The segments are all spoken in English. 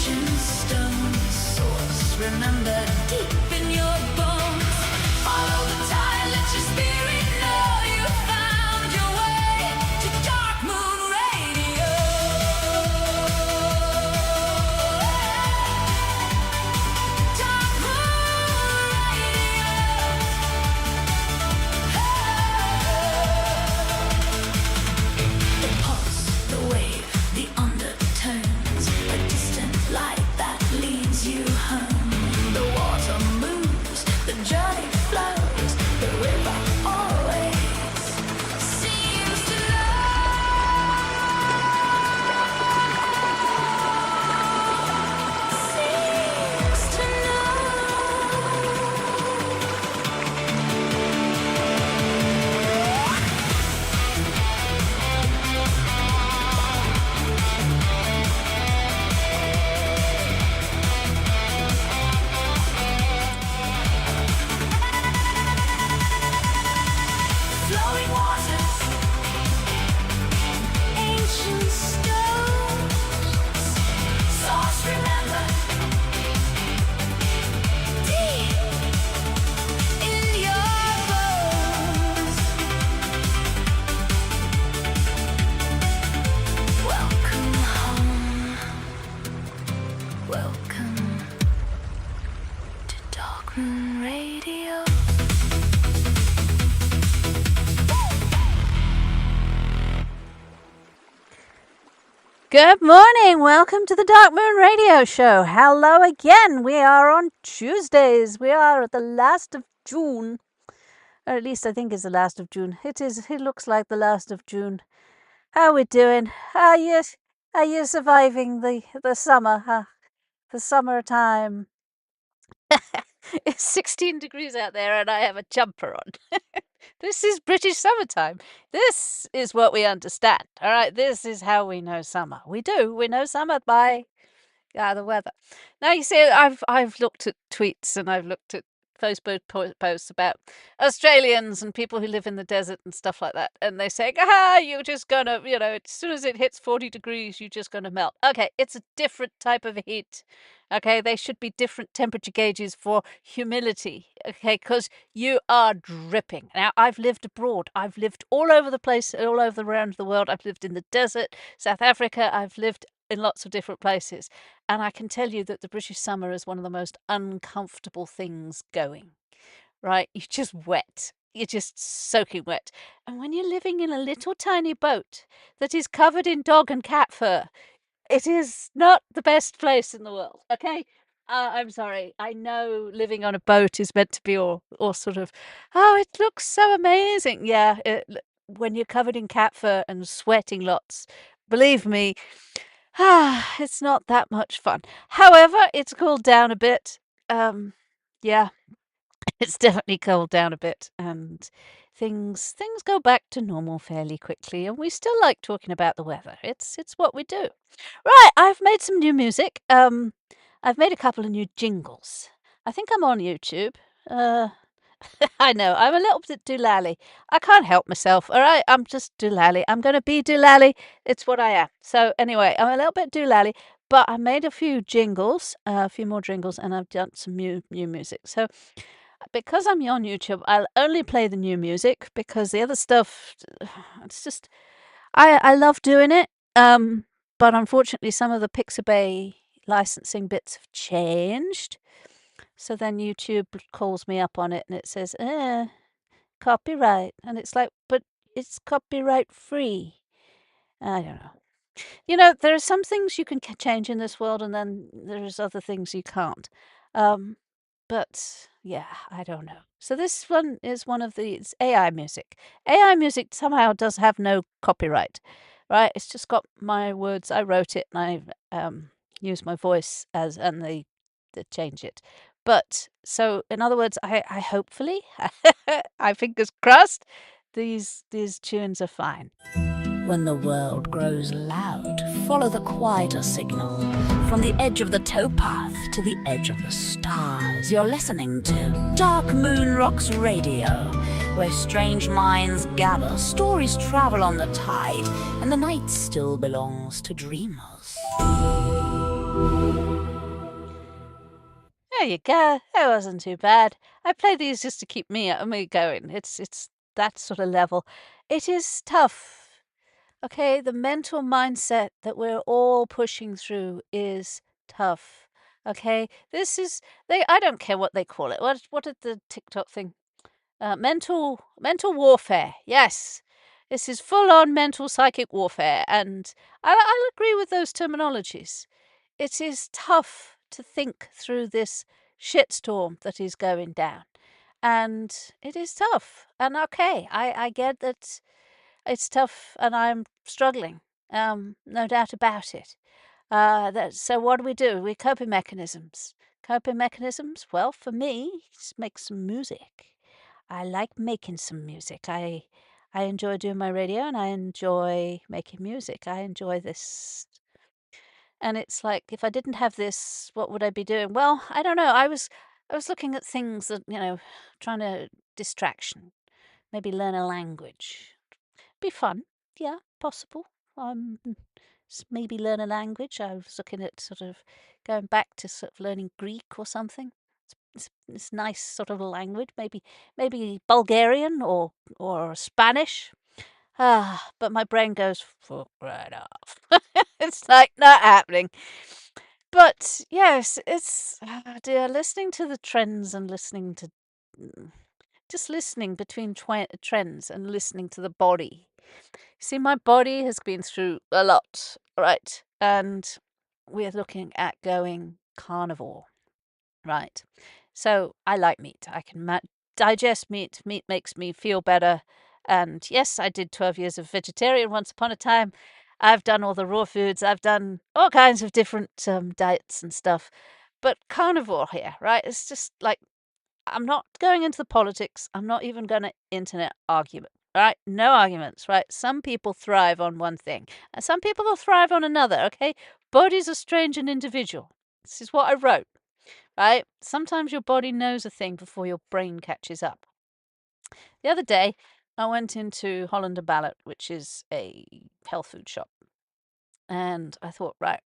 Ancient stone source, remember deep in your bones. Follow the tide, let your spirit know you found your way to Dark Moon Radio. Dark Moon Radio. The pulse, the wave, the undertones, a distant light that leads you home. The water moves, the journey flows, the river always seems to flowing waters, ancient stones, source remember, deep in your bones. Welcome home. Welcome to Dark Moon Radio. Good morning. Welcome to the Dark Moon Radio Show. Hello again. We are on Tuesdays. We are at the last of June. Or at least I think it's the last of June. It is. It looks like the last of June. How are we doing? Are you surviving the summer? The summertime. It's 16 degrees out there and I have a jumper on. This is British summertime. This is what we understand. All right, this is how we know summer. We do. We know summer by the weather. Now you see, I've looked at tweets and I've looked at Facebook posts about Australians and people who live in the desert and stuff like that, and they say, you're just gonna, as soon as it hits 40 degrees, you're just gonna melt. Okay, it's a different type of heat. Okay, they should be different temperature gauges for humidity. Okay, because you are dripping. Now, I've lived abroad. I've lived all over the place, all over around the world. I've lived in the desert, South Africa. I've lived in lots of different places. And I can tell you that the British summer is one of the most uncomfortable things going. Right? You're just wet. You're just soaking wet. And when you're living in a little tiny boat that is covered in dog and cat fur, it is not the best place in the world, okay? I'm sorry. I know living on a boat is meant to be all sort of, it looks so amazing. Yeah, when you're covered in cat fur and sweating lots, believe me, it's not that much fun. However, it's cooled down a bit. Yeah, it's definitely cooled down a bit, and things go back to normal fairly quickly, and we still like talking about the weather. It's what we do. Right, I've made some new music. I've made a couple of new jingles. I think I'm on YouTube. I know, I'm a little bit doolally. I can't help myself, all right? I'm just doolally. I'm going to be doolally. It's what I am. So anyway, I'm a little bit doolally, but I made a few jingles, a few more jingles, and I've done some new music. So because I'm on YouTube, I'll only play the new music because the other stuff, it's just, I love doing it. But unfortunately, some of the Pixabay licensing bits have changed. So then YouTube calls me up on it and it says, copyright. And it's like, but it's copyright free. I don't know. There are some things you can change in this world and then there's other things you can't. But yeah, I don't know. So this one is one of it's AI music. AI music somehow does have no copyright, right? It's just got my words. I wrote it and I used my voice and they change it. But so in other words, I hopefully, I fingers crossed, these tunes are fine. When the world grows loud, follow the quieter signal. From the edge of the towpath to the edge of the stars, you're listening to Dark Moon Rocks Radio, where strange minds gather, stories travel on the tide, and the night still belongs to dreamers. There you go. That wasn't too bad. I play these just to keep me going. It's that sort of level. It is tough. Okay, the mental mindset that we're all pushing through is tough. Okay, this is they. I don't care what they call it. What did the TikTok thing? Mental warfare. Yes, this is full on mental psychic warfare, and I'll agree with those terminologies. It is tough to think through this shitstorm that is going down, and it is tough. And okay, I get that it's tough, and I'm struggling. No doubt about it. So what do? We coping mechanisms. Coping mechanisms. Well, for me, just make some music. I like making some music. I enjoy doing my radio, and I enjoy making music. I enjoy this. And it's like, if I didn't have this, what would I be doing? Well, I don't know. I was looking at things that, trying to distraction. Maybe learn a language. Be fun. Yeah, possible. Maybe learn a language. I was looking at sort of going back to sort of learning Greek or something. It's nice sort of language. Maybe Bulgarian or Spanish. But my brain goes fuck right off. It's like not happening. But yes, it's dear, listening to the trends and listening to just listening between trends and listening to the body. See, my body has been through a lot, right? And we're looking at going carnivore, right? So I like meat. I can digest meat. Meat makes me feel better. And yes, I did 12 years of vegetarian once upon a time. I've done all the raw foods. I've done all kinds of different diets and stuff. But carnivore here, right? It's just like I'm not going into the politics. I'm not even going to internet argument, right? No arguments, right? Some people thrive on one thing, and some people will thrive on another, okay? Bodies are strange and individual. This is what I wrote, right? Sometimes your body knows a thing before your brain catches up. The other day, I went into Holland & Ballot, which is a health food shop, and I thought, right,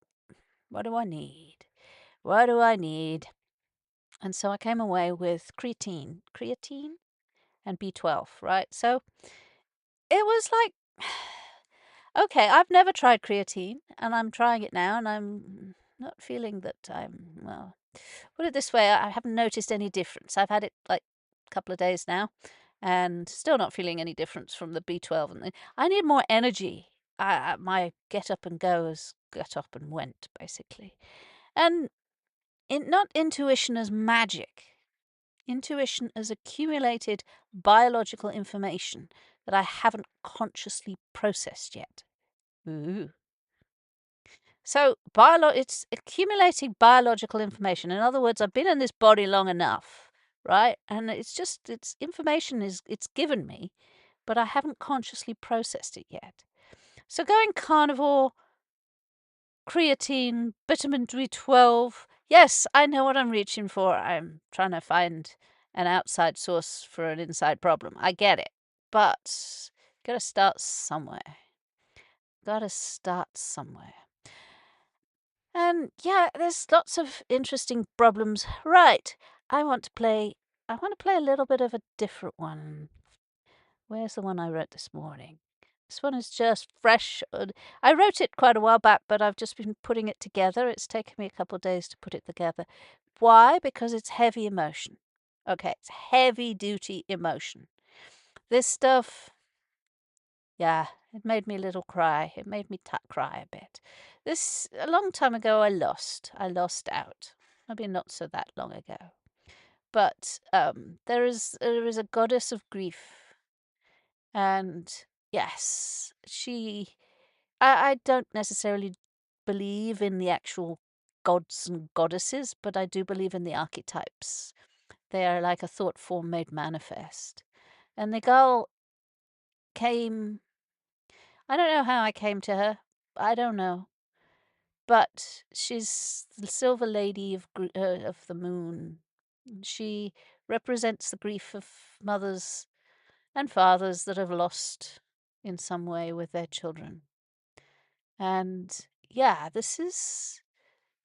what do I need? What do I need? And so I came away with creatine and B12, right? So it was like, okay, I've never tried creatine, and I'm trying it now, and I'm not feeling that well, put it this way, I haven't noticed any difference. I've had it like a couple of days now, and still not feeling any difference from the B12. I need more energy. My get up and go has got up and went, basically. And not intuition as magic. Intuition as accumulated biological information that I haven't consciously processed yet. Ooh. So it's accumulating biological information. In other words, I've been in this body long enough, right? And it's information it's given me, but I haven't consciously processed it yet. So going carnivore, creatine, vitamin B12. Yes, I know what I'm reaching for. I'm trying to find an outside source for an inside problem. I get it. But gotta start somewhere. Gotta start somewhere. And yeah, there's lots of interesting problems. Right. I want to play a little bit of a different one. Where's the one I wrote this morning? This one is just fresh. I wrote it quite a while back, but I've just been putting it together. It's taken me a couple of days to put it together. Why? Because it's heavy emotion. Okay, it's heavy duty emotion. This stuff, yeah, it made me a little cry. It made me cry a bit. A long time ago, I lost out. Maybe not so that long ago. But there is a goddess of grief. And yes, I don't necessarily believe in the actual gods and goddesses, but I do believe in the archetypes. They are like a thought form made manifest. And the girl came, I don't know how I came to her. I don't know. But she's the silver lady of the moon. She represents the grief of mothers and fathers that have lost in some way with their children. And yeah, this is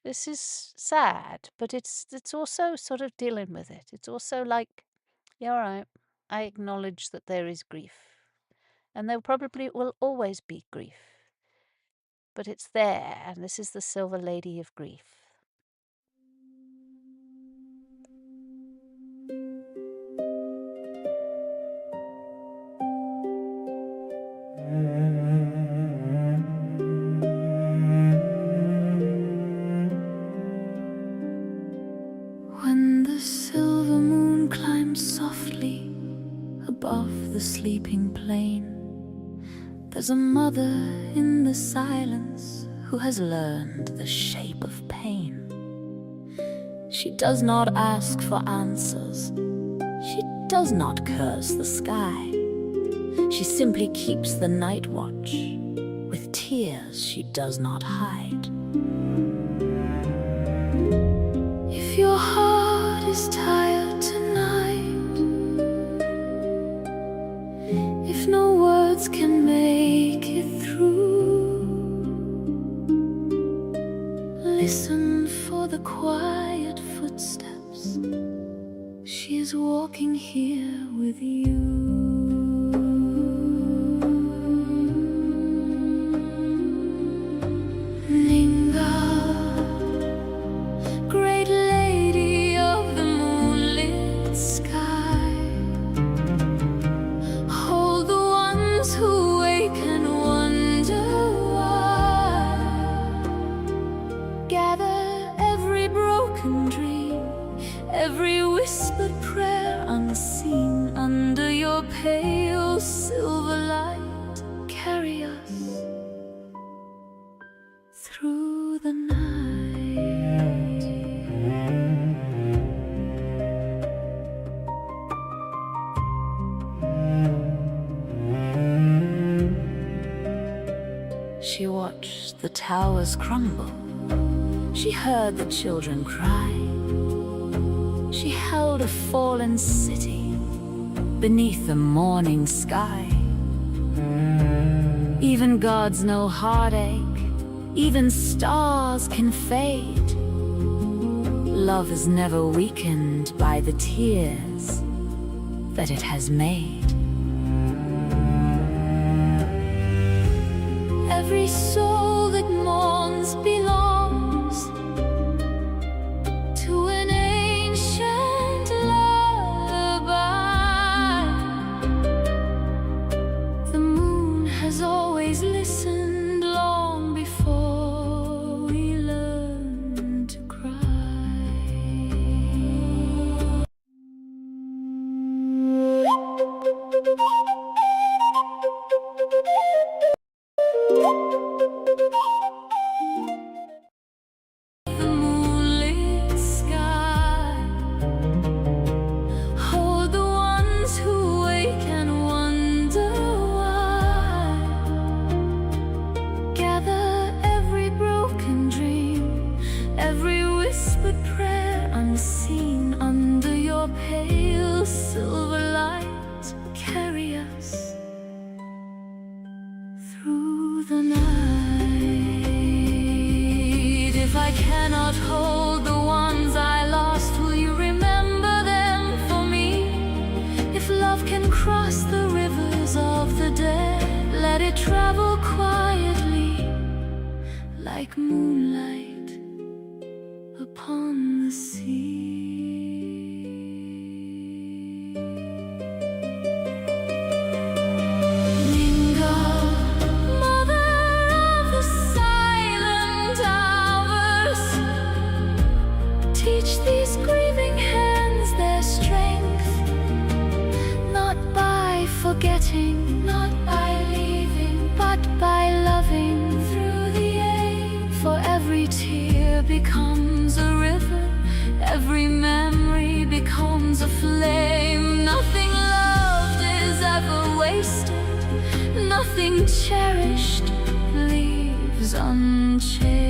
This is sad, but it's also sort of dealing with it. It's also like, yeah, all right, I acknowledge that there is grief. And there probably will always be grief. But it's there, and this is the Silver Lady of Grief. When the silver moon climbs softly above the sleeping plain, there's a mother in the silence who has learned the shape of pain. She does not ask for answers. She does not curse the sky. She simply keeps the night watch with tears she does not hide. If your heart is tired tonight, if no words can make it through, listen for the quiet footsteps. She is walking here with you. Every whispered prayer unseen under your pale silver light, carry us through the night. She watched the towers crumble. She heard the children cry. She held a fallen city beneath the morning sky. Even gods know heartache, even stars can fade. Love is never weakened by the tears that it has made. Every soul that mourns belongs to an ancient lullaby. The moon has always listened long before we learned to cry. Silver light, carry us through the night. If I cannot hold the ones I lost, will you remember them for me? If love can cross the rivers of the dead, let it travel quietly like moonlight upon the sea. Teach these grieving hands their strength, not by forgetting, not by leaving, but by loving through the ache. For every tear becomes a river, every memory becomes a flame. Nothing loved is ever wasted, nothing cherished leaves unchanged.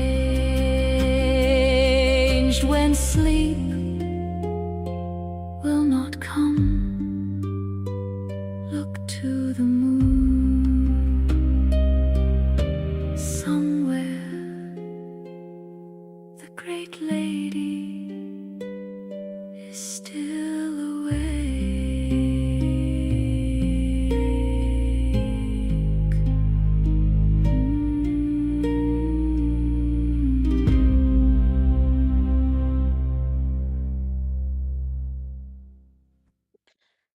When sleep will not come, look to the moon. Somewhere the great sweet lady is still awake.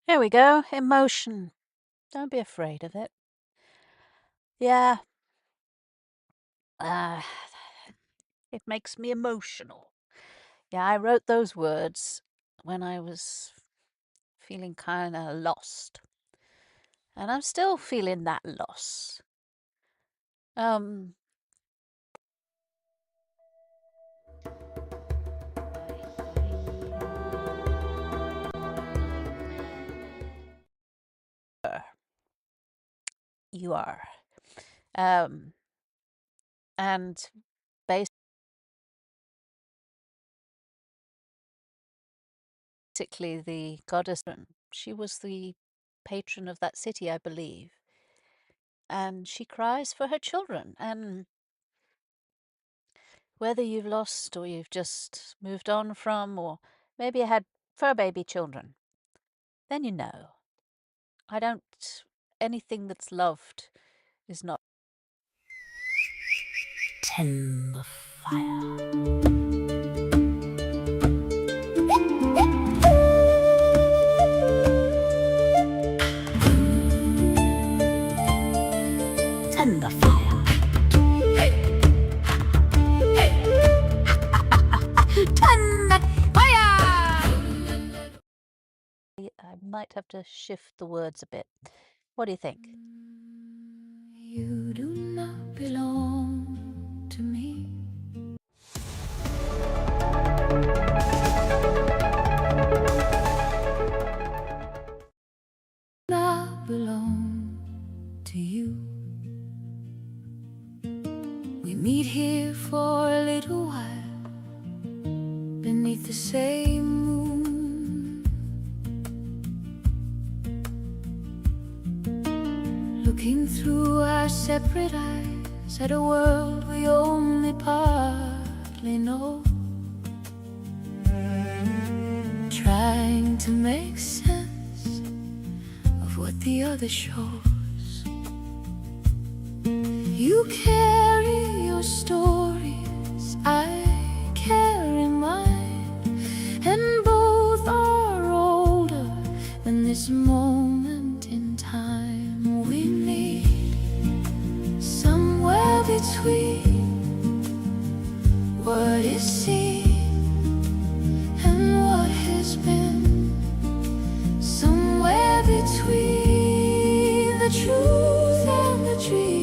Here we go. Emotion. Don't be afraid of it. Yeah. It makes me emotional. Yeah, I wrote those words when I was feeling kind of lost. And I'm still feeling that loss. You are. And basically the goddess, she was the patron of that city, I believe. And she cries for her children. And whether you've lost or you've just moved on from, or maybe you had fur baby children, then you know. Anything that's loved is not. Tend the fire. Tend the fire. Tend the fire. I might have to shift the words a bit. What do you think? You do not belong to me. Not belong to you. We meet here for a little while beneath the same moon, looking through our separate eyes at a world we only partly know, trying to make sense of what the other shows. You carry your stories, I carry mine, and both are older than this moment in time. We meet somewhere between what is seen and what has been, somewhere between the truth and the dream.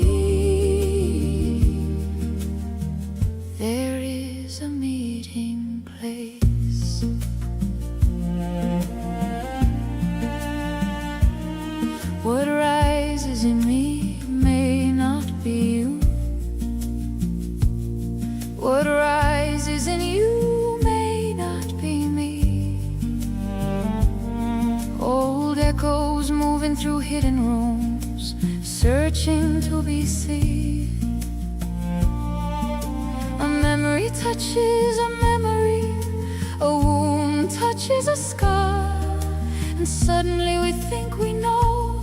There is a meeting place. What rises in me may not be you. What rises in you may not be me. Old echoes moving through hidden rooms, searching to be seen. A memory touches a memory, a wound touches a scar, and suddenly we think we know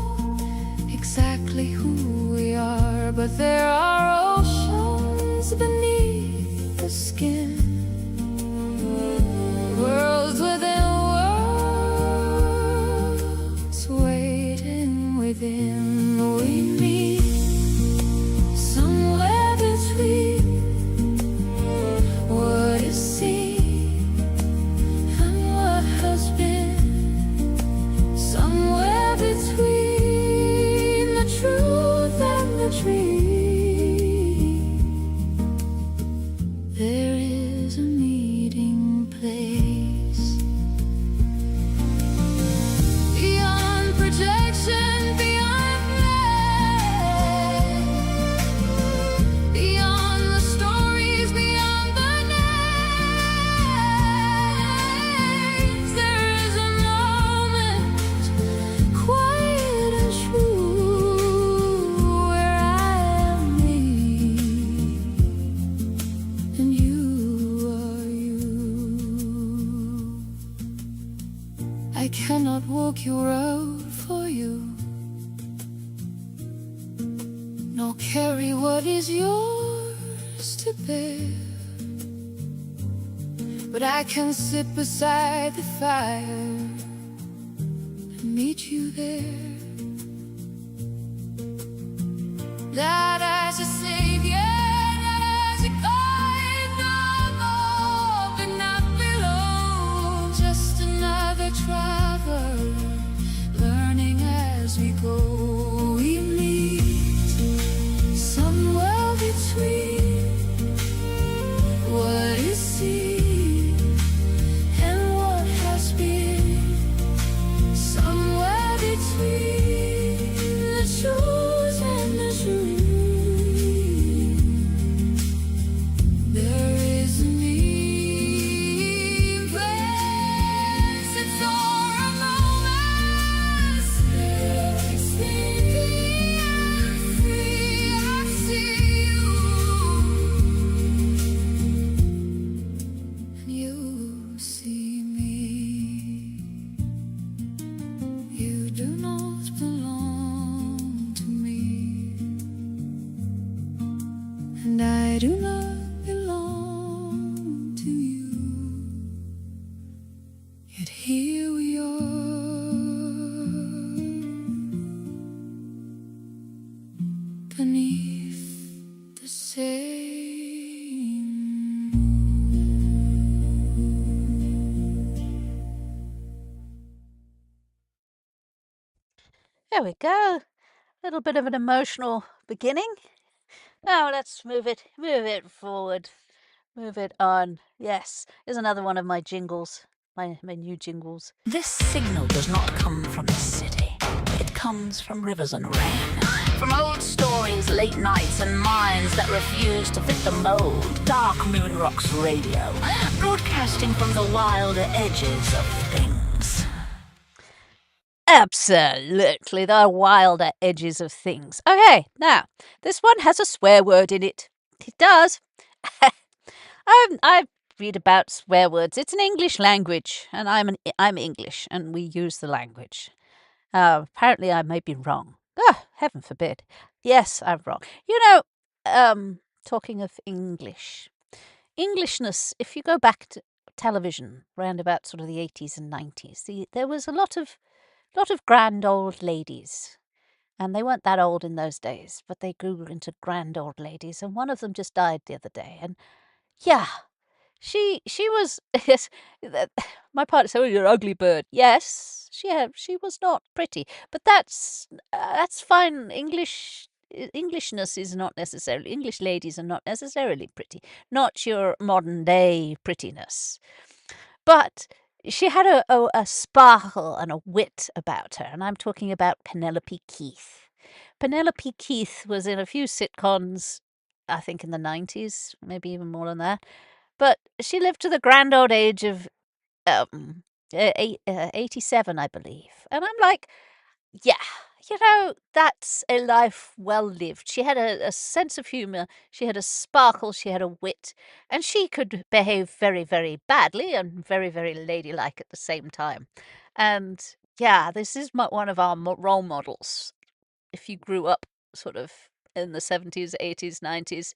exactly who we are. But there are oceans beneath the skin, worlds within worlds waiting within. We meet somewhere between what is seen and what has been, somewhere between the truth and the dream. not walk your road for you, nor carry what is yours to bear. But I can sit beside the fire and meet you there. Not as a savior, not as a guide, no more, but not below. Just another traveler, learning as we go. We meet somewhere between what is seen and what has been. Somewhere between the truth and the dream. There is a mean place. It's all a moment. It's free, I'm free. I see you, and you see me. You do not belong to me, and I do not belong to you. Yet here we are, beneath the same moon. There we go. A little bit of an emotional beginning. Now let's move it forward. Move it on. Yes, here's another one of my jingles, my new jingles. This signal does not come from the city. It comes from rivers and rain. From old stories, late nights, and minds that refuse to fit the mold. Dark Moon Rocks Radio, broadcasting from the wilder edges of things. Absolutely, the wilder edges of things. Okay, now, this one has a swear word in it. It does. I read about swear words. It's an English language, and I'm English, and we use the language. Apparently, I may be wrong. Heaven forbid. Yes, I'm wrong. You know, talking of English, Englishness. If you go back to television, round about sort of the 80s and 90s, there was a lot of grand old ladies. And they weren't that old in those days, but they grew into grand old ladies, and one of them just died the other day. And yeah, she was. Yes, my partner said, "Oh, you're an ugly bird." Yes, she was not pretty, but that's fine. Englishness is not necessarily. English ladies are not necessarily pretty. Not your modern day prettiness, but she had a sparkle and a wit about her, and I'm talking about Penelope Keith. Penelope Keith was in a few sitcoms, I think in the 90s, maybe even more than that. But she lived to the grand old age of 87, I believe. And I'm like, yeah, that's a life well lived. She had a sense of humour, she had a sparkle, she had a wit, and she could behave very, very badly and very, very ladylike at the same time. And yeah, this is one of our role models if you grew up sort of in the 70s, 80s, 90s,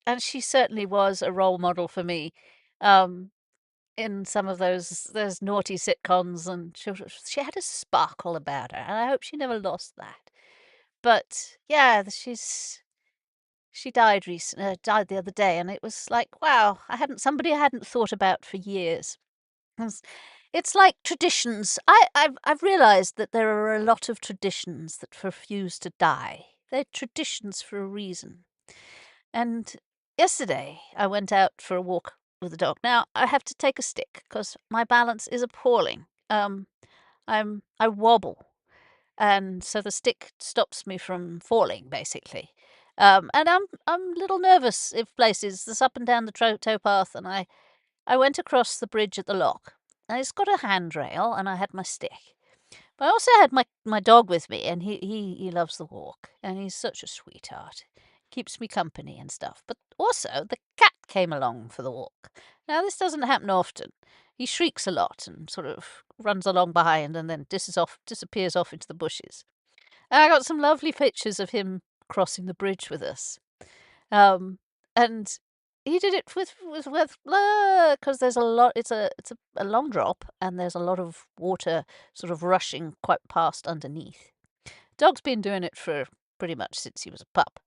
and she certainly was a role model for me. In some of those naughty sitcoms, and she had a sparkle about her, and I hope she never lost that. But yeah, she died died the other day, and it was like, wow, somebody I hadn't thought about for years. It's like traditions. I've realised that there are a lot of traditions that refuse to die. They're traditions for a reason. And yesterday I went out for a walk with the dog. Now I have to take a stick because my balance is appalling. I wobble, and so the stick stops me from falling, basically. And I'm a little nervous if places. This up and down the towpath, and I went across the bridge at the lock. And it's got a handrail, and I had my stick. But I also had my dog with me, and he loves the walk, and he's such a sweetheart. Keeps me company and stuff. But also, the cat came along for the walk. Now, this doesn't happen often. He shrieks a lot and sort of runs along behind and then disappears off into the bushes. And I got some lovely pictures of him crossing the bridge with us. And he did it with because there's a lot. It's a long drop, and there's a lot of water sort of rushing quite past underneath. Dog's been doing it for pretty much since he was a pup,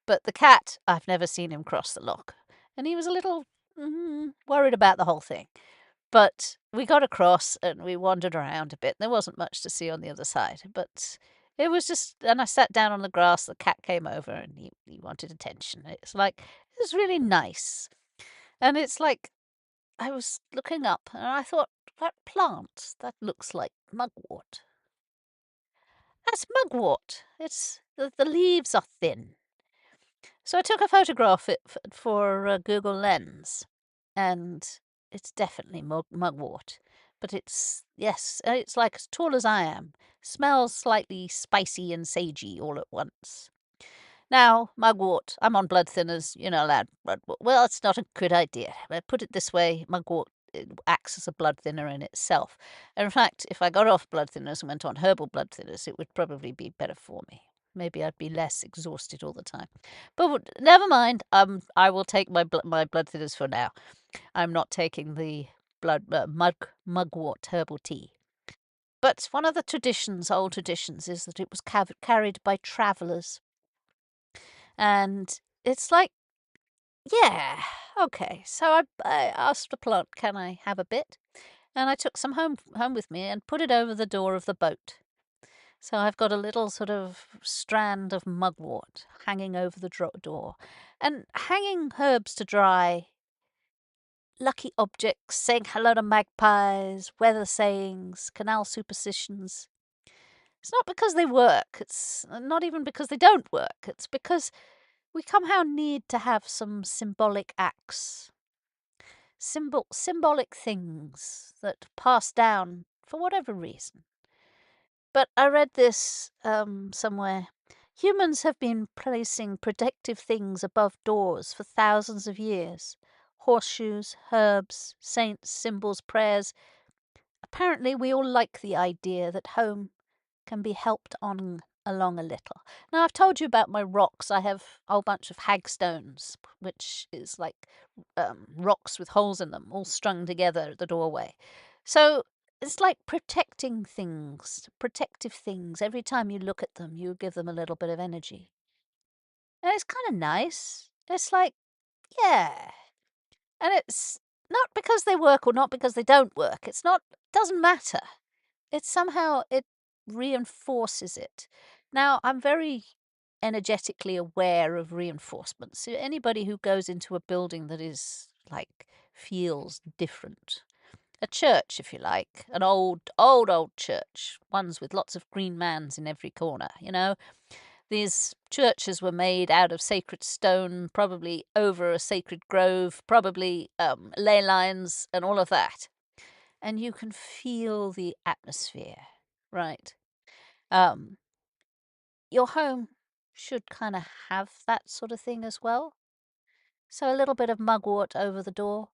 but the cat, I've never seen him cross the loch, and he was a little worried about the whole thing. But we got across and we wandered around a bit. There wasn't much to see on the other side, but it was just. And I sat down on the grass. The cat came over and he wanted attention. It's like it was really nice, and it's like I was looking up and I thought that plant that looks like mugwort. That's mugwort. It's the leaves are thin. So I took a photograph for Google Lens, and it's definitely mugwort. But it's like as tall as I am. Smells slightly spicy and sagey all at once. Now, mugwort, I'm on blood thinners, you're not allowed mugwort. Well, it's not a good idea. But put it this way, mugwort acts as a blood thinner in itself. And in fact, if I got off blood thinners and went on herbal blood thinners, it would probably be better for me. Maybe I'd be less exhausted all the time. But never mind. I will take my blood thinners for now. I'm not taking the mugwort herbal tea. But one of the old traditions, is that it was carried by travellers. And it's like, yeah, okay. So I asked the plant, can I have a bit? And I took some home with me and put it over the door of the boat. So I've got a little sort of strand of mugwort hanging over the door. And hanging herbs to dry, lucky objects, saying hello to magpies, weather sayings, canal superstitions. It's not because they work. It's not even because they don't work. It's because we somehow need to have some symbolic acts. Symbolic things that pass down for whatever reason. But I read this somewhere. Humans have been placing protective things above doors for thousands of years. Horseshoes, herbs, saints, symbols, prayers. Apparently we all like the idea that home can be helped on along a little. Now, I've told you about my rocks. I have a whole bunch of hagstones, which is like rocks with holes in them, all strung together at the doorway. So it's like protective things. Every time you look at them, you give them a little bit of energy. And it's kind of nice. It's like, yeah. And it's not because they work or not because they don't work. Doesn't matter. It somehow, it reinforces it. Now, I'm very energetically aware of reinforcements. So anybody who goes into a building that is like feels different. A church, if you like, an old church, ones with lots of green mans in every corner, These churches were made out of sacred stone, probably over a sacred grove, probably ley lines and all of that. And you can feel the atmosphere, right? Your home should kind of have that sort of thing as well. So a little bit of mugwort over the door.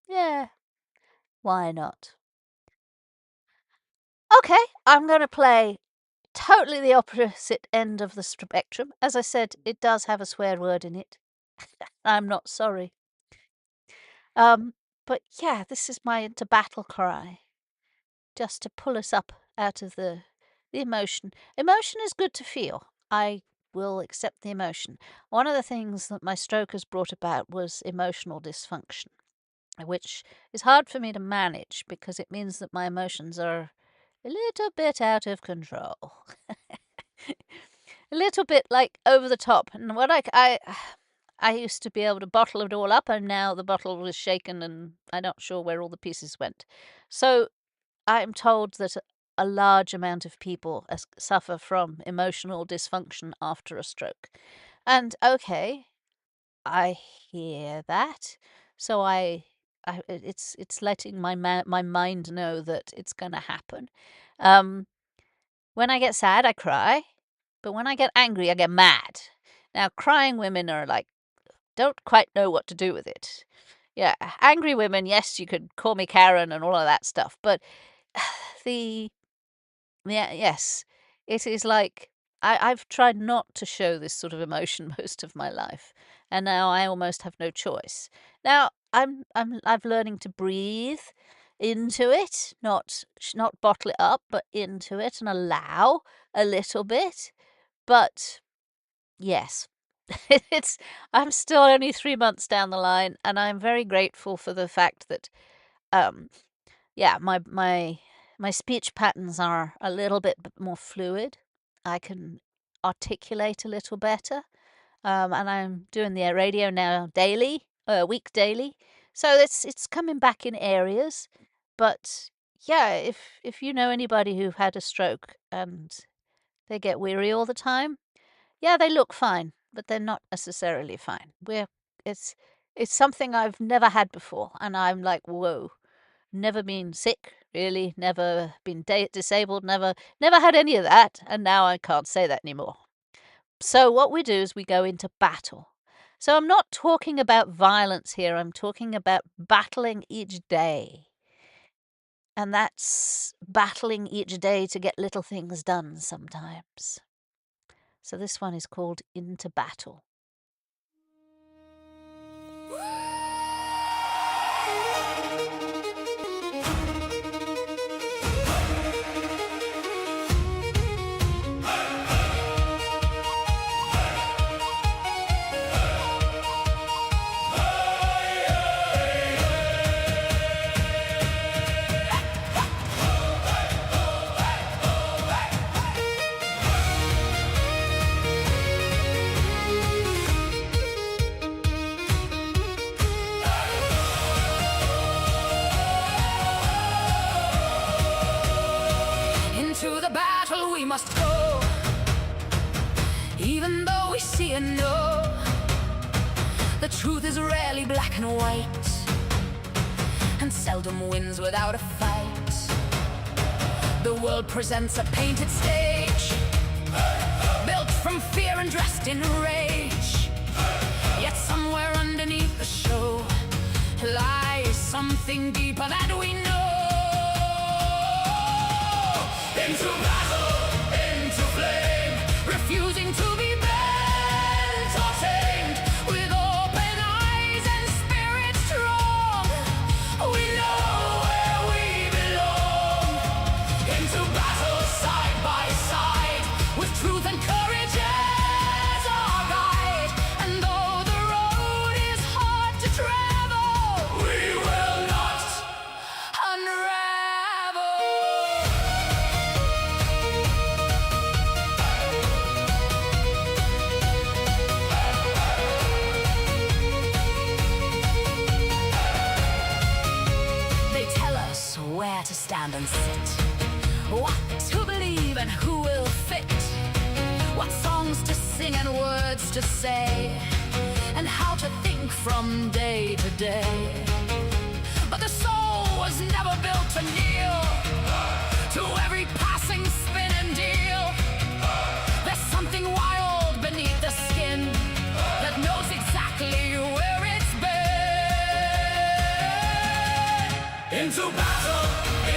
Yeah, why not? Okay, I'm going to play totally the opposite end of the spectrum. As I said, it does have a swear word in it. I'm not sorry. But yeah, this is my into battle cry. Just to pull us up out of the emotion. Emotion is good to feel. I will accept the emotion. One of the things that my stroke has brought about was emotional dysfunction, which is hard for me to manage because it means that my emotions are a little bit out of control. A little bit like over the top. And what I used to be able to bottle it all up, and now the bottle was shaken and I'm not sure where all the pieces went. So I'm told that a large amount of people suffer from emotional dysfunction after a stroke. And okay, I hear that. So it's letting my mind know that it's going to happen. When I get sad, I cry. But when I get angry, I get mad. Now, crying women are like, don't quite know what to do with it. yeah, angry women, yes, you could call me Karen and all of that stuff, but yes, it is like I've tried not to show this sort of emotion most of my life, and now I almost have no choice. Now I'm learning to breathe into it, not bottle it up, but into it and allow a little bit. But yes, it's I'm still only 3 months down the line, and I'm very grateful for the fact that um yeah, my speech patterns are a little bit more fluid. I can articulate a little better, and I'm doing the radio now daily, week daily. So it's coming back in areas, but yeah, if you know anybody who had a stroke and they get weary all the time, yeah, they look fine, but they're not necessarily fine. It's it's something I've never had before, and I'm like, whoa. Never been sick, really, never been disabled, never had any of that, and now I can't say that anymore. So what we do is we go into battle. So I'm not talking about violence here, I'm talking about battling each day. And that's battling each day to get little things done sometimes. So this one is called Into Battle. Into the battle we must go, even though we see and know the truth is rarely black and white, and seldom wins without a fight. The world presents a painted stage, built from fear and dressed in rage. Yet somewhere underneath the show lies something deeper that we know. Into battle, into flame, refusing to be bent or tamed. With open eyes and spirit strong, we know where we belong. Into battle, side by side, with truth and courage as our guide. And though the road is hard to travel, we will not unravel. They tell us where to stand and sit, what to believe and who will fit, what songs to sing and words to say, and how to think from day to day. But the soul was never built to kneel to every passing spin and deal. There's something wild beneath the skin that knows exactly where it's been. Into battle,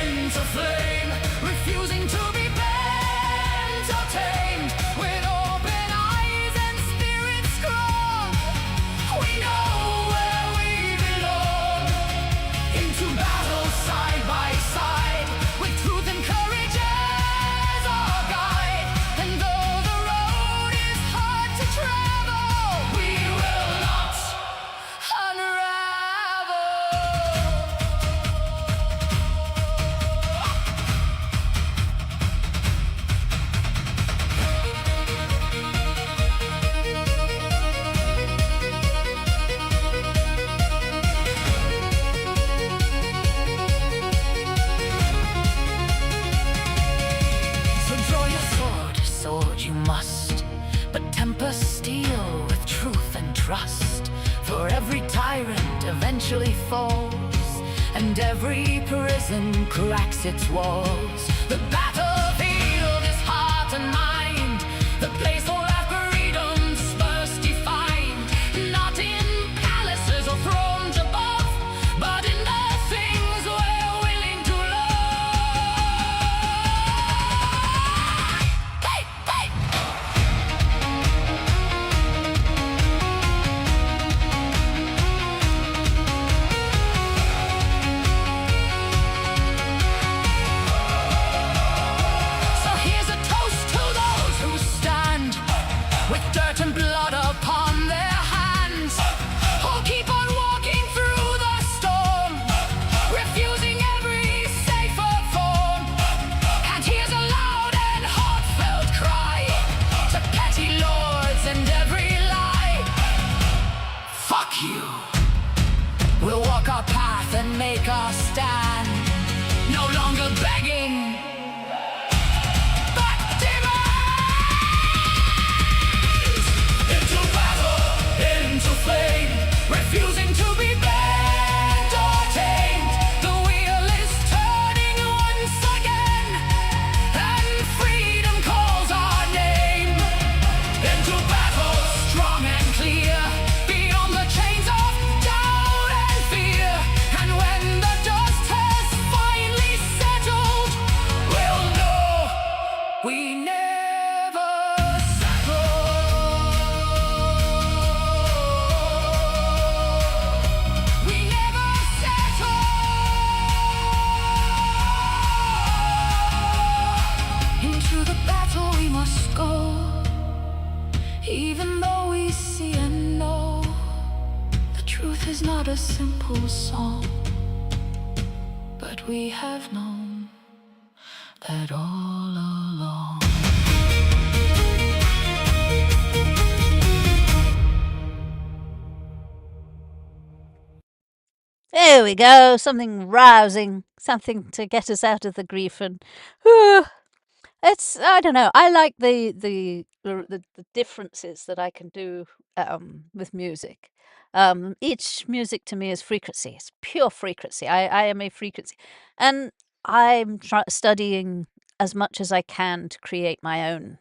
into flame, refusing to be bent or tamed. With open eyes and spirit strong, we know where we belong. Into battle, side by side, with truth and courage as our guide. And though the road is hard to travel, we will not unravel. So draw your sword you must, but temper steel with truth and trust. For every tyrant eventually falls, and every prison cracks its walls. The battlefield is heart and mind, the place all our freedom's first defined. Not in palaces or thrones above, We'll walk our path and make our stand, no longer begging, but demise. Into battle, into flame, refusing to be bent or tamed. The wheel is turning once again, and freedom calls our name. Into battle, strong and clear, beyond the chains of doubt and fear. And when the dust has finally settled, we'll know we never settle. We never settle. Into the battle we must go, even though we see and know the truth is not a simple song. But we have known that all along. There we go. Something rousing, something to get us out of the grief. And it's, I don't know. I like the differences that I can do with music. Each music to me is frequency. It's pure frequency. I am a frequency, and I'm studying as much as I can to create my own.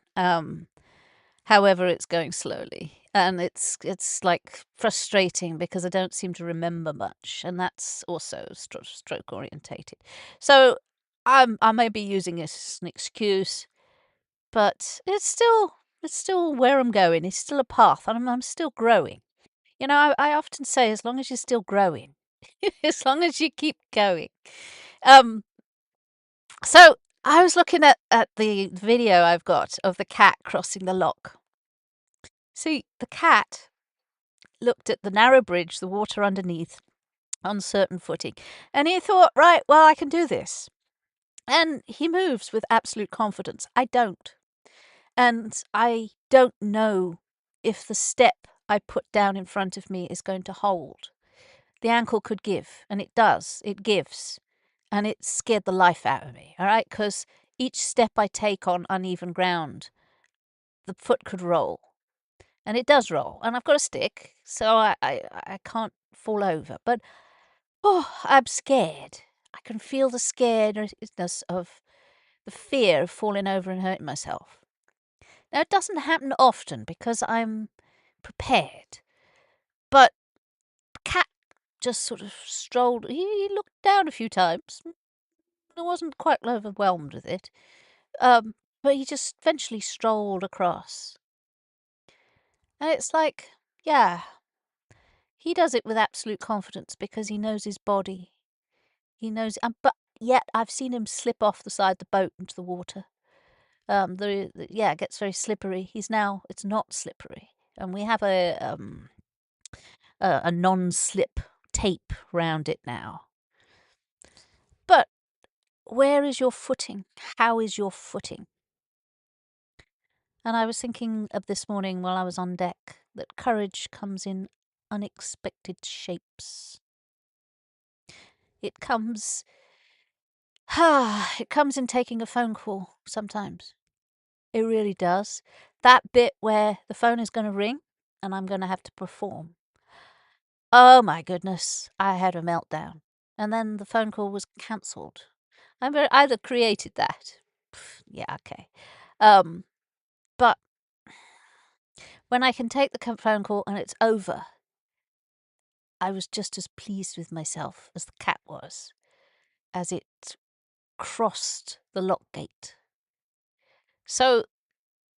However, it's going slowly, and it's like frustrating because I don't seem to remember much, and that's also stroke orientated. So I may be using it as an excuse, but it's still where I'm going. It's still a path, and I'm still growing. You know, I often say, as long as you're still growing, as long as you keep going. So I was looking at the video I've got of the cat crossing the lock. See, the cat looked at the narrow bridge, the water underneath, uncertain footing, and he thought, right, well, I can do this. And he moves with absolute confidence. I don't. And I don't know if the step I put down in front of me is going to hold. The ankle could give, and it does. It gives. And it scared the life out of me, all right? Because each step I take on uneven ground, the foot could roll. And it does roll. And I've got a stick, so I can't fall over. But, I'm scared. I can feel the scaredness of the fear of falling over and hurting myself. Now, it doesn't happen often because I'm prepared. But the cat just sort of strolled. He looked down a few times. I wasn't quite overwhelmed with it. But he just eventually strolled across. And it's like, yeah, he does it with absolute confidence because he knows his body. He knows, but yet I've seen him slip off the side of the boat into the water. It gets very slippery. It's not slippery, and we have a non-slip tape round it now. But where is your footing? How is your footing? And I was thinking of this morning while I was on deck that courage comes in unexpected shapes. It comes in taking a phone call sometimes. It really does. That bit where the phone is going to ring and I'm going to have to perform. Oh my goodness, I had a meltdown. And then the phone call was cancelled. I either created that. Yeah, okay. But when I can take the phone call and it's over, I was just as pleased with myself as the cat was as it crossed the lock gate. So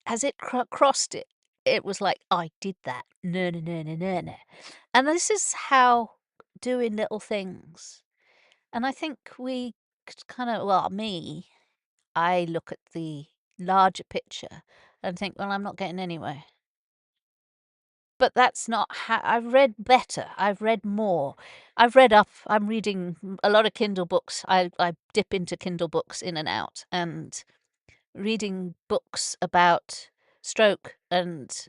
as it crossed it, it was like, I did that. No, no, no, no, no, no. And this is how doing little things. And I think we kind of, well, me, I look at the larger picture and think, well, I'm not getting anywhere. But that's not how I've read better. I've read more. I've read up. I'm reading a lot of Kindle books. I dip into Kindle books in and out, and reading books about stroke and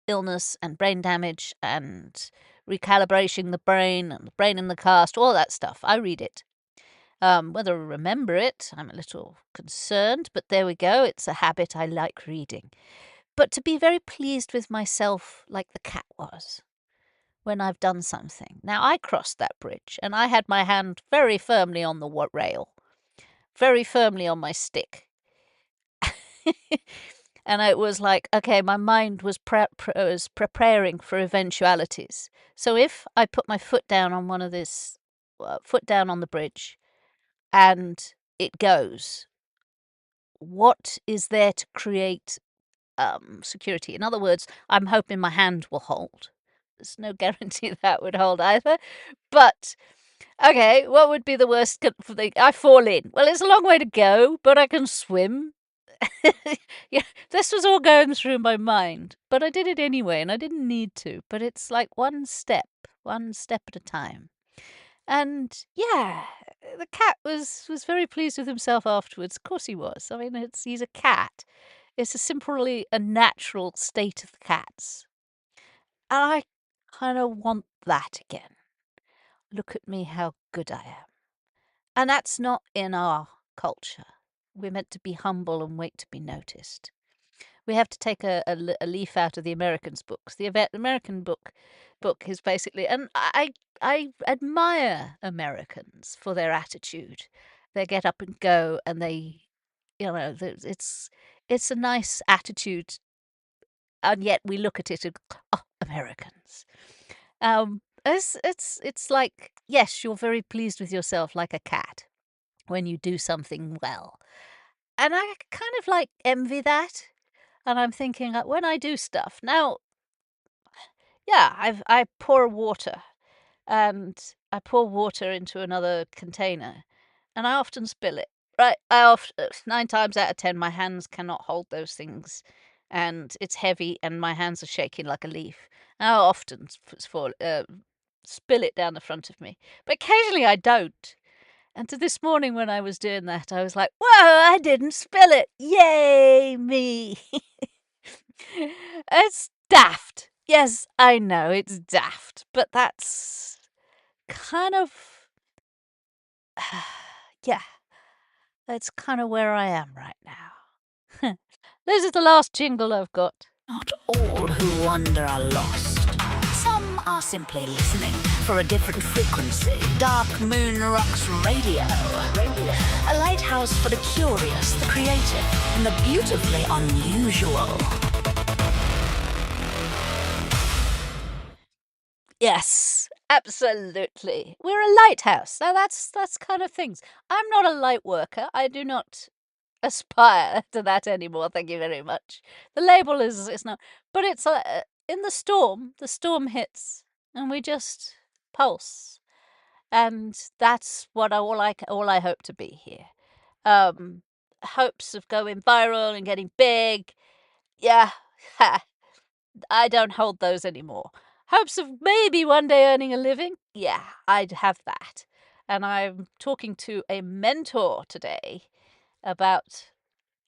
illness and brain damage and recalibrating the brain and the brain in the cast, all that stuff. I read it. Whether I remember it, I'm a little concerned, but there we go. It's a habit I like reading. But to be very pleased with myself like the cat was when I've done something. Now, I crossed that bridge, and I had my hand very firmly on the rail, very firmly on my stick. And it was like, okay, my mind was preparing for eventualities. So if I put my foot down on foot down on the bridge, and it goes, what is there to create security? In other words, I'm hoping my hand will hold. There's no guarantee that would hold either. But, okay, what would be the worst thing? I fall in. Well, it's a long way to go, but I can swim. Yeah, this was all going through my mind. But I did it anyway, and I didn't need to. But it's like one step at a time. And, yeah, the cat was very pleased with himself afterwards. Of course he was. I mean, he's a cat. It's simply a natural state of the cats. And I kind of want that again. Look at me, how good I am. And that's not in our culture. We're meant to be humble and wait to be noticed. We have to take a leaf out of the Americans' books. The American book is basically, and I admire Americans for their attitude. They get up and go, and they, it's a nice attitude, and yet we look at it and Americans. It's like, yes, you're very pleased with yourself like a cat when you do something well. And I kind of like envy that. And I'm thinking, when I do stuff, now, yeah, I pour water, and I pour water into another container, and I often spill it, right? 9 times out of 10, my hands cannot hold those things, and it's heavy, and my hands are shaking like a leaf. And I often spill it down the front of me, but occasionally I don't. And to this morning when I was doing that, I was like, whoa, I didn't spill it. Yay, me. It's daft. Yes, I know, it's daft. But that's kind of, yeah, that's kind of where I am right now. This is the last jingle I've got. Not all who wander are lost. Some are simply listening for a different frequency. Dark Moon Rocks Radio. A lighthouse for the curious, the creative, and the beautifully unusual. Yes, absolutely. We're a lighthouse. Now that's kind of things. I'm not a light worker. I do not aspire to that anymore. Thank you very much. The label is not, but it's in the storm hits, and we just pulse, and that's what all I hope to be here. Hopes of going viral and getting big, yeah, I don't hold those anymore. Hopes of maybe one day earning a living, yeah, I'd have that. And I'm talking to a mentor today about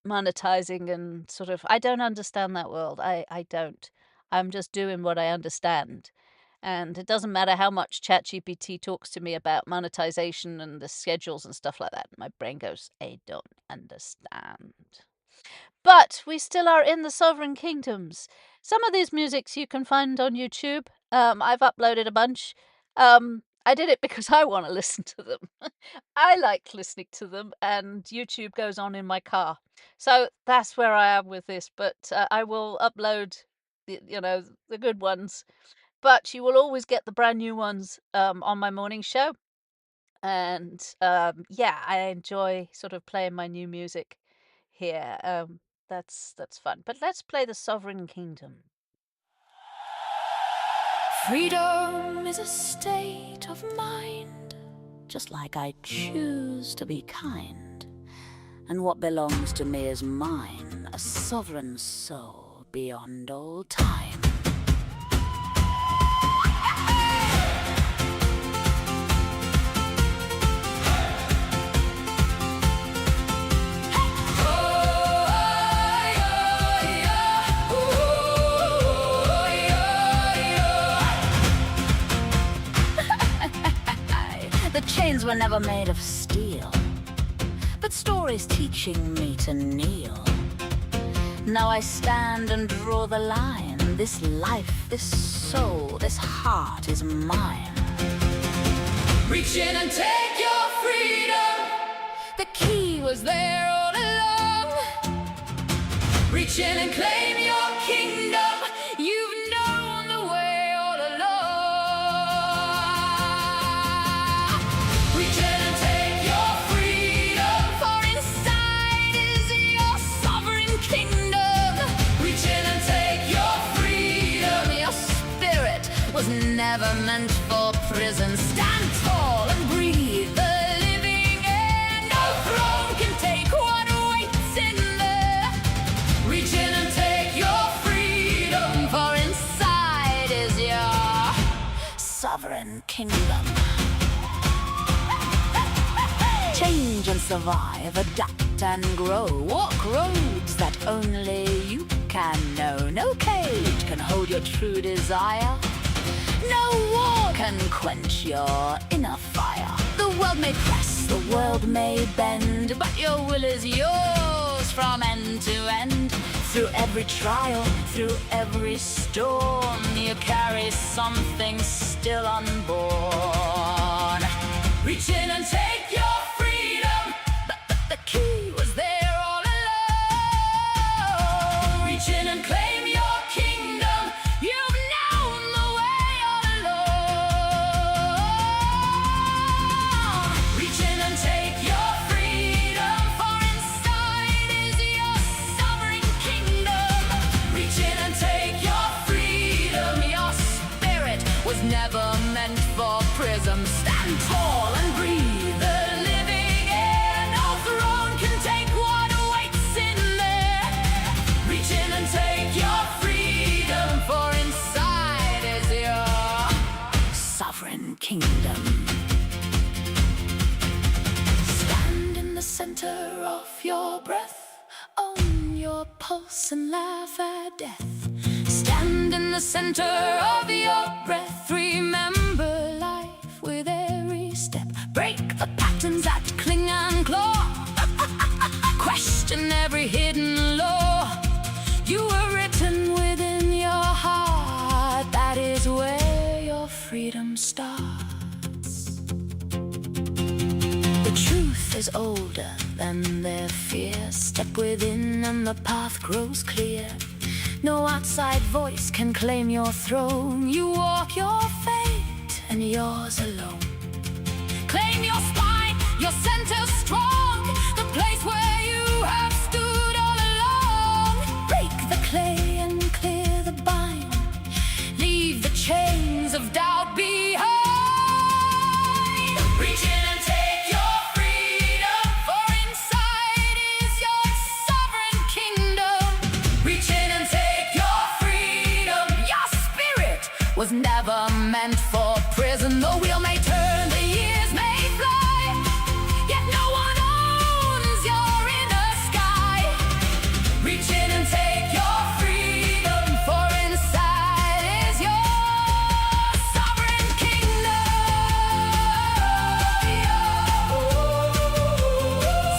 monetizing and sort of, I don't understand that world. I don't. I'm just doing what I understand. And it doesn't matter how much ChatGPT talks to me about monetization and the schedules and stuff like that. My brain goes, I don't understand. But we still are in the sovereign kingdoms. Some of these musics you can find on YouTube. I've uploaded a bunch. I did it because I want to listen to them. I like listening to them, and YouTube goes on in my car. So that's where I am with this. But I will upload, the good ones. But you will always get the brand new ones on my morning show. And yeah, I enjoy sort of playing my new music here. That's fun. But let's play the Sovereign Kingdom. Freedom is a state of mind, just like I choose to be kind. And what belongs to me is mine, a sovereign soul beyond all time. The chains were never made of steel, but stories teaching me to kneel. Now I stand and draw the line. This life, this soul, this heart is mine. Reach in and take your freedom. The key was there all along. Reach in and claim your kingdom. You've known the way all along. Reach in and take your freedom, for inside is your sovereign kingdom. Reach in and take your freedom. Your spirit was never meant for prison. Stand tall and breathe the living air. No throne can take what waits in there. Reach in and take your freedom, for inside is your sovereign kingdom. Change and survive, adapt and grow. Walk roads that only you can know. No cage can hold your true desire. No war can quench your inner fire. The world may press, the world may bend, but your will is yours from end to end. Through every trial, through every storm, you carry something still unborn. Reach in and take your freedom. The key was there all along. Reach in and claim your kingdom. You've known the way all along. Reach in and take your freedom, for inside is your sovereign kingdom. Reach in and take your freedom. Your spirit was never meant for prism. Stand tall and breathe the living air. No throne can take what waits in there. Reach in and take your freedom, for inside is your sovereign kingdom. Stand in the center of your breath. Own your pulse and laugh at death. Stand in the center of your breath. Remember life with every step. Break the patterns that cling and claw. Question every hidden law. You were written within your heart. That is where your freedom starts. The truth is older than their fear. Step within and the path grows clear. No outside voice can claim your throne. You walk your fate and yours alone. Claim your spine, your center strong. The place where you have stood all along. Break the clay and clear the bind. Leave the chains of doubt behind. Reach in and take your freedom, for inside is your sovereign kingdom. Reach in and take your freedom. Your spirit was never meant for prison. The wheel may turn, the years may fly, yet no one owns your inner sky. Reach in and take your freedom, for inside is your sovereign kingdom.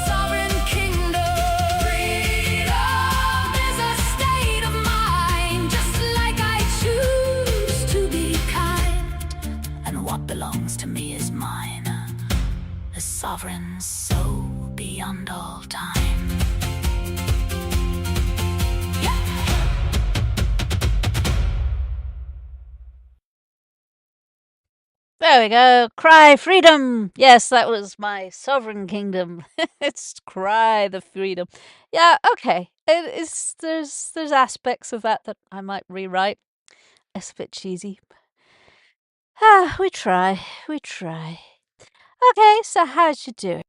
Sovereign kingdom. Freedom is a state of mind, just like I choose to be kind. And what belongs to me is mine, a sovereign soul beyond all time. Yeah. There we go. Cry freedom. Yes, that was my sovereign kingdom. It's cry the freedom. Yeah, okay. There's aspects of that I might rewrite. It's a bit cheesy. We try. Okay, so how'd you do?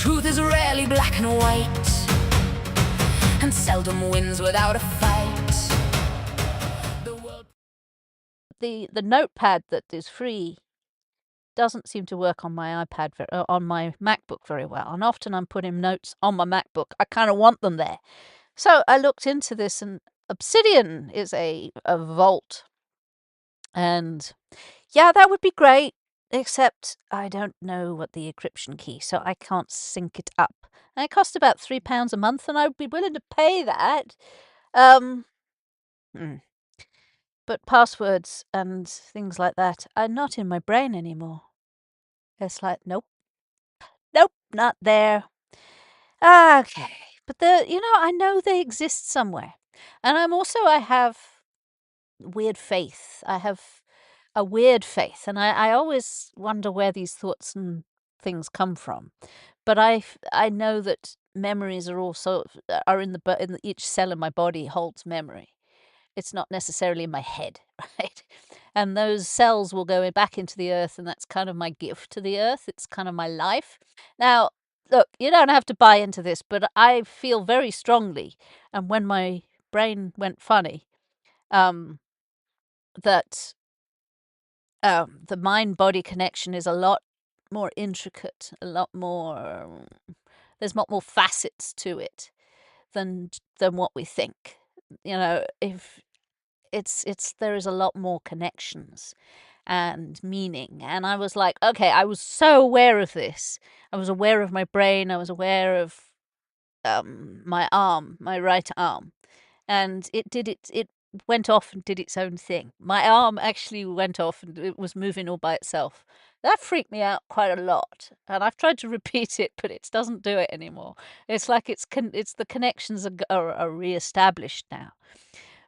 Truth is rarely black and white, and seldom wins without a fight. The world... The notepad that is free doesn't seem to work on my iPad on my MacBook very well, and often I'm putting notes on my MacBook. I kind of want them there. So I looked into this, and Obsidian is a vault. And yeah, that would be great, except I don't know what the encryption key, so I can't sync it up. And it costs about £3 a month, and I would be willing to pay that. But passwords and things like that are not in my brain anymore. It's like, nope, not there. Okay. But I know they exist somewhere. And I have weird faith. I have a weird faith, and I always wonder where these thoughts and things come from. But I know that memories are also in each cell in my body holds memory. It's not necessarily in my head, right? And those cells will go back into the earth, and that's kind of my gift to the earth. It's kind of my life. Now, look, you don't have to buy into this, but I feel very strongly, and when my brain went funny, that the mind-body connection is a lot more intricate, a lot more... there's a lot more facets to it than what we think. If there is a lot more connections and meaning. And I was like, okay, I was so aware of this. I was aware of my brain. I was aware of my arm, my right arm. And it went off and did its own thing. My arm actually went off and it was moving all by itself. That freaked me out quite a lot. And I've tried to repeat it, but it doesn't do it anymore. It's like it's the connections are re-established now.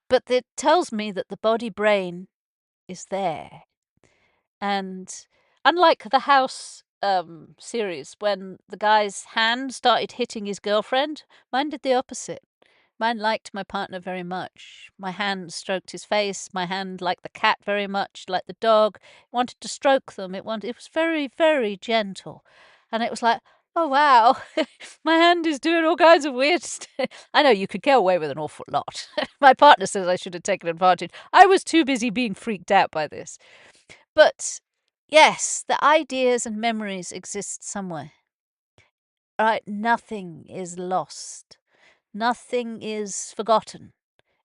But it tells me that the body-brain is there. And unlike the House series, when the guy's hand started hitting his girlfriend, mine did the opposite. Mine liked my partner very much. My hand stroked his face. My hand liked the cat very much, like the dog. It wanted to stroke them. It was very, very gentle. And it was like, oh, wow, my hand is doing all kinds of weird stuff. I know you could get away with an awful lot. My partner says I should have taken advantage. I was too busy being freaked out by this. But yes, the ideas and memories exist somewhere. Right? Nothing is lost. Nothing is forgotten.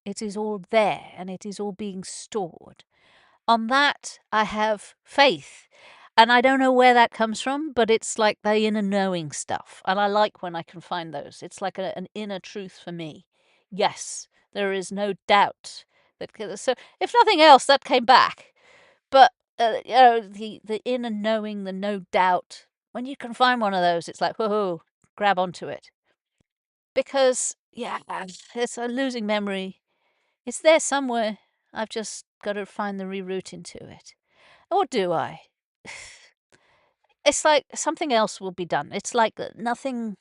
It is all there, and it is all being stored. On that, I have faith. And I don't know where that comes from, but it's like the inner knowing stuff. And I like when I can find those. It's like an inner truth for me. Yes, there is no doubt. So if nothing else, that came back. But, the inner knowing, the no doubt, when you can find one of those, it's like, whoa, grab onto it. Because, yeah, it's a losing memory. It's there somewhere. I've just got to find the reroute into it. Or do I? It's like something else will be done. It's like nothing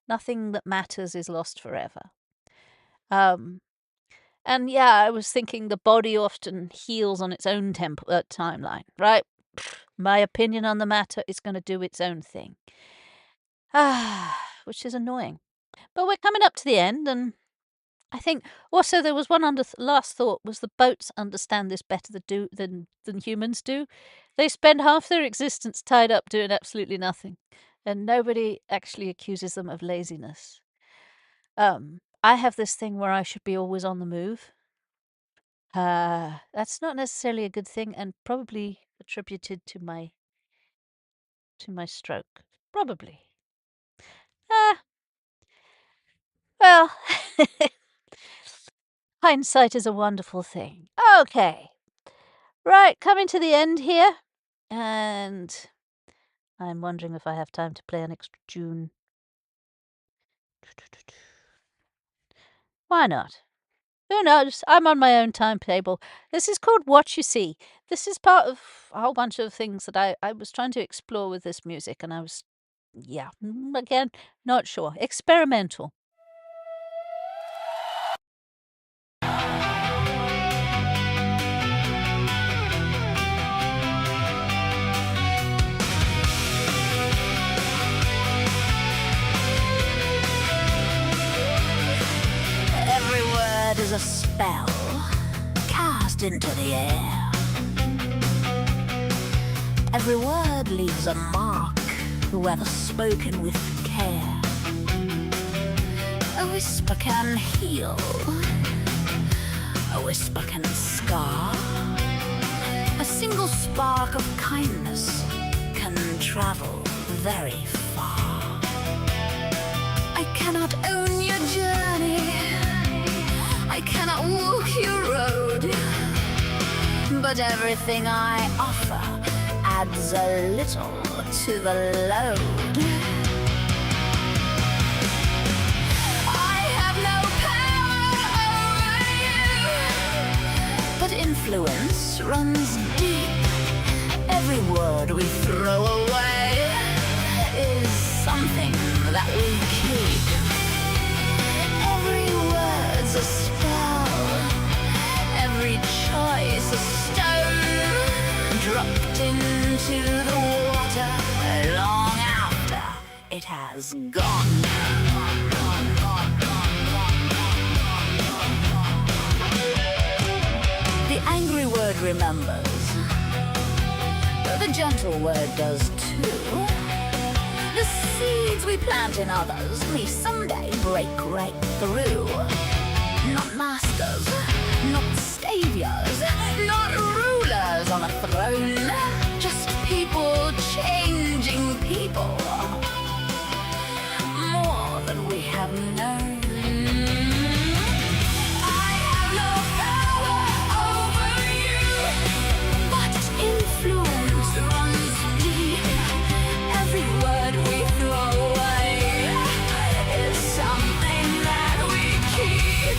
that matters is lost forever. And yeah, I was thinking the body often heals on its own timeline, right? My opinion on the matter is going to do its own thing. Which is annoying. But we're coming up to the end, and I think also there was one last thought was the boats understand this better than humans do. They spend half their existence tied up doing absolutely nothing, and nobody actually accuses them of laziness. I have this thing where I should be always on the move. That's not necessarily a good thing, and probably attributed to my stroke. Probably. Well, hindsight is a wonderful thing. Okay. Right, coming to the end here. And I'm wondering if I have time to play an extra tune. Why not? Who knows? I'm on my own timetable. This is called What You See. This is part of a whole bunch of things that I was trying to explore with this music, and I was, again, not sure. Experimental. into the air. Every word leaves a mark, whether spoken with care. A whisper can heal, a whisper can scar. A single spark of kindness can travel very far. I cannot own your journey, I cannot walk your road, but everything I offer adds a little to the load. I have no power over you, but influence runs deep. Every word we throw away is something that we keep. Every word's a spell, every choice a stone, dropped into the water long after it has gone. The angry word remembers, the gentle word does too. The seeds we plant in others may someday break right through. Not masters, not saviors, not rulers on a throne, just people changing people, more than we have known. I have no power over you, but influence runs deep. Every word we throw away is something that we keep.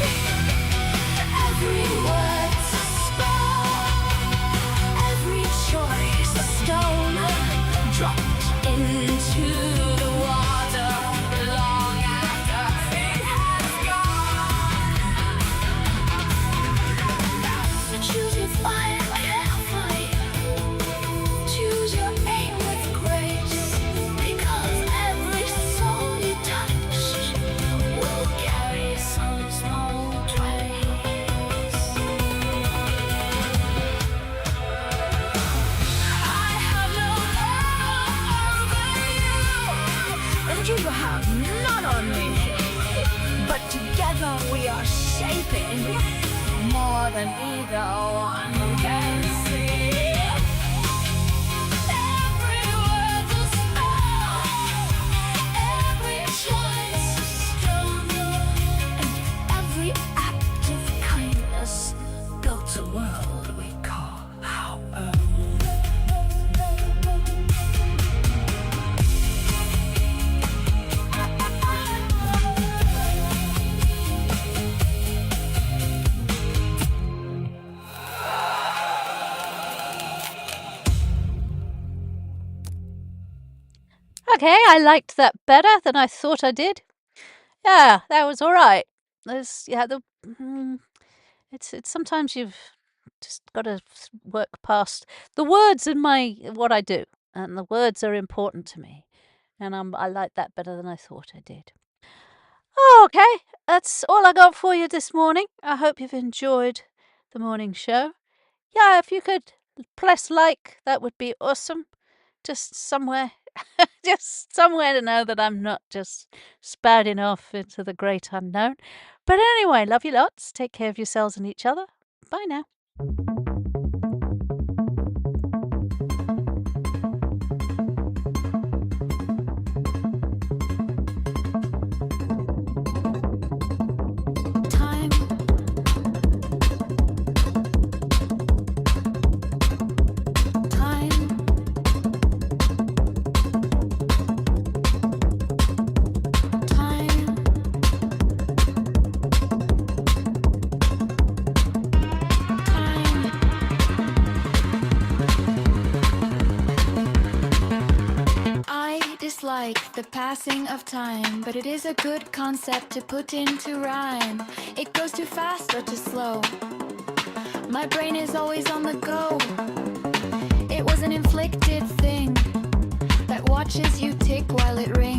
Every word's a spell, every choice a stone, dropped into the water long after it has gone. Choose your fire carefully, choose your aim with grace, because every soul you touch will carry some small trace. I have no power over you, and you have none on me, but together we are shaping more than either one can see. Every word's a spell, every choice a stone, and every act of kindness built a world we call our own. Okay, I liked that better than I thought I did. Yeah, that was all right. It's sometimes you've just got to work past the words in what I do, and the words are important to me, and I like that better than I thought I did. Okay, that's all I got for you this morning. I hope you've enjoyed the morning show. Yeah, if you could press like, that would be awesome. Just somewhere to know that I'm not just spouting off into the great unknown. But anyway, love you lots. Take care of yourselves and each other. Bye now. Time. Time. Time. I dislike the passing of time, but it is a good concept to put into rhyme. It goes too fast or too slow. My brain is always on the go. It was an inflicted thing that watches you tick while it rains.